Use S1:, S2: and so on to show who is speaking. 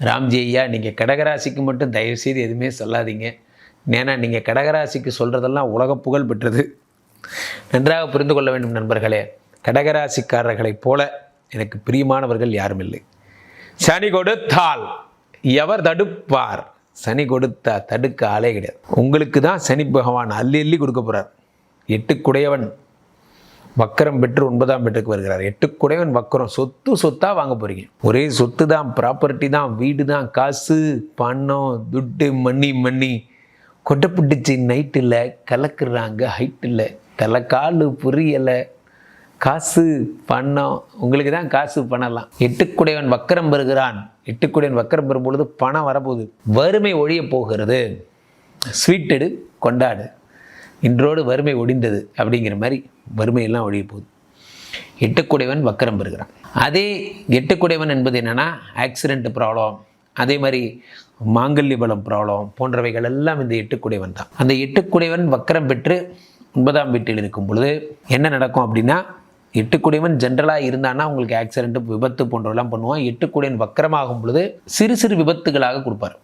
S1: ராம்ஜி ஐயா, நீங்கள் கடகராசிக்கு மட்டும் தயவுசெய்து எதுவுமே சொல்லாதீங்க. ஏன்னா நீங்கள் கடகராசிக்கு சொல்கிறதெல்லாம் உலக புகழ் பெற்றது. நன்றாக புரிந்து கொள்ள வேண்டும் நண்பர்களே. கடகராசிக்காரர்களைப் போல எனக்கு பிரியமானவர்கள் யாரும் இல்லை. சனி கொடுத்தால் எவர் தடுப்பார்? சனி கொடுத்தா தடுக்க ஆளே கிடையாது. உங்களுக்கு தான் சனி பகவான் அள்ளி அள்ளி கொடுக்க போகிறார். 8 வக்கரம் பெற்று 9ஆம் வீட்டுக்கு வருகிறார். 8 வக்கரம். சொத்தாக வாங்க போகிறீங்க. ஒரே சொத்து தான், ப்ராப்பர்ட்டி தான், வீடு தான், காசு பணம் துட்டு மண்ணி கொட்டப்பிடிச்சி நைட்டில் கலக்குறாங்க. ஹைட்டில் தலைக்கால் புரியலை. காசு பணம் உங்களுக்கு தான். காசு பண்ணலாம். 8 வக்கரம் பெறுகிறான். 8 வக்கரம் பெறும் பொழுது பணம் வரப்போகுது. வறுமை ஒழிய போகிறது. ஸ்வீட்டெடு கொண்டாடு. இன்றோடு வறுமை ஒடிந்தது அப்படிங்கிற மாதிரி வறுமையெல்லாம் ஒழிய போகுது. 8 வக்கரம் பெறுகிறான். அதே 8 என்பது என்னென்னா ஆக்சிடென்ட் ப்ராப்ளம், அதே மாதிரி மாங்கல்ய பலம் ப்ராப்ளம் போன்றவைகள் எல்லாம் இந்த 8 தான். அந்த 8 வக்கரம் பெற்று 9ஆம் வீட்டில் இருக்கும் பொழுது என்ன நடக்கும் அப்படின்னா, 8 ஜென்ரலாக இருந்தான்னா உங்களுக்கு ஆக்சிடென்ட் விபத்து போன்றவெல்லாம் பண்ணுவான். 8 வக்கரமாகும் பொழுது சிறு சிறு விபத்துகளாக கொடுப்பார்.